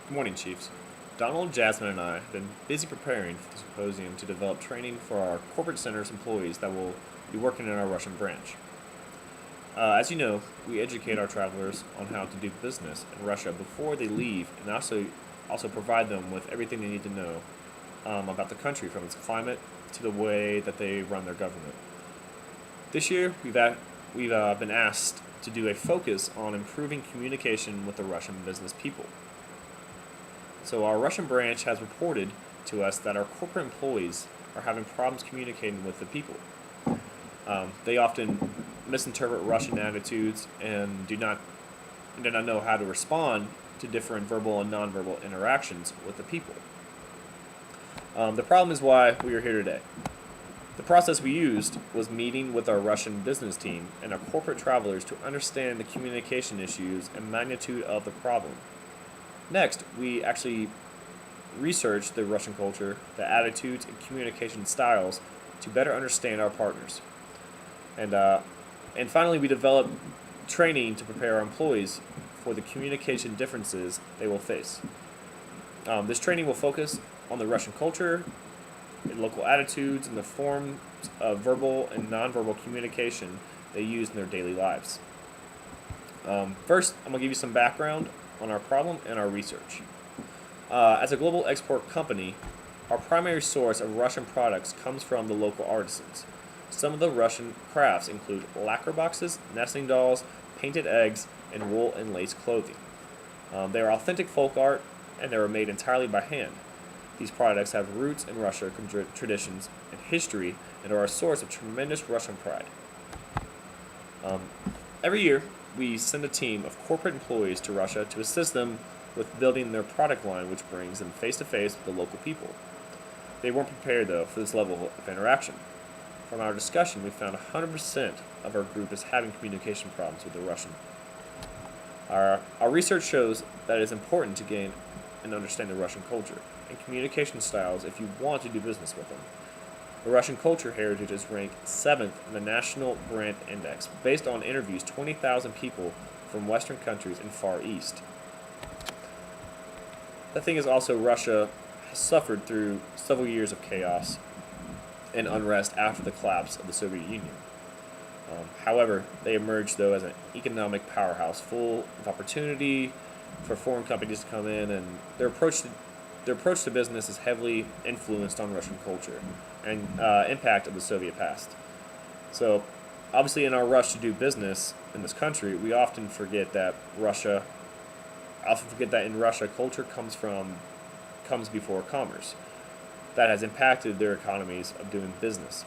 Good morning, Chiefs. Donald, Jasmine, and I have been busy preparing for the symposium to develop training for our corporate center's employees that will be working in our Russian branch. As you know, we educate our travelers on how to do business in Russia before they leave, and also provide them with everything they need to know about the country, from its climate to the way that they run their government. This year, we've been asked to do a focus on improving communication with the Russian business people. So our Russian branch has reported to us that our corporate employees are having problems communicating with the people. They often misinterpret Russian attitudes and do not know how to respond to different verbal and nonverbal interactions with the people. The problem is why we are here today. The process we used was meeting with our Russian business team and our corporate travelers to understand the communication issues and magnitude of the problem. Next, we actually researched the Russian culture, the attitudes, and communication styles to better understand our partners. And finally, we developed training to prepare our employees for the communication differences they will face. This training will focus on the Russian culture, and local attitudes, and the forms of verbal and nonverbal communication they use in their daily lives. First, I'm going to give you some background on our problem and our research. As a global export company, our primary source of Russian products comes from the local artisans. Some of the Russian crafts include lacquer boxes, nesting dolls, painted eggs, and wool and lace clothing. They are authentic folk art, and they are made entirely by hand. These products have roots in Russian traditions and history, and are a source of tremendous Russian pride. Every year, we send a team of corporate employees to Russia to assist them with building their product line, which brings them face to face with the local people. They weren't prepared, though, for this level of interaction. From our discussion, we found 100% of our group is having communication problems with the Russian. Our research shows that it is important to gain and understand the Russian culture and communication styles if you want to do business with them. The Russian culture heritage is ranked 7th in the National Brand Index, based on interviews 20,000 people from Western countries and Far East. The thing is also, Russia has suffered through several years of chaos and unrest after the collapse of the Soviet Union. However, they emerged, though, as an economic powerhouse full of opportunity for foreign companies to come in, and their approach to business is heavily influenced on Russian culture and impact of the Soviet past. So, obviously, in our rush to do business in this country, we often forget that in Russia, culture comes before commerce. That has impacted their economies of doing business.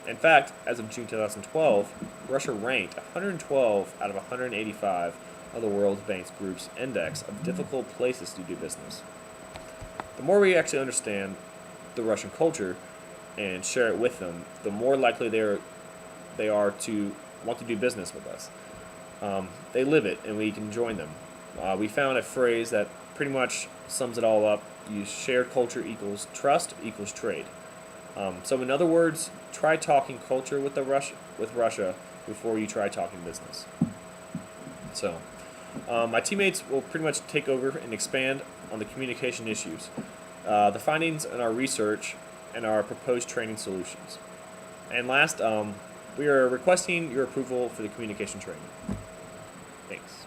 In fact, as of June 2012, Russia ranked 112 out of 185 of the World Bank Group's index of difficult places to do business. The more we actually understand the Russian culture and share it with them, the more likely they are to want to do business with us. They live it, and we can join them. We found a phrase that pretty much sums it all up. Shared culture equals trust equals trade. So in other words, try talking culture with Russia before you try talking business. So my teammates will pretty much take over and expand on the communication issues, the findings in our research, and our proposed training solutions. And last, we are requesting your approval for the communication training. Thanks.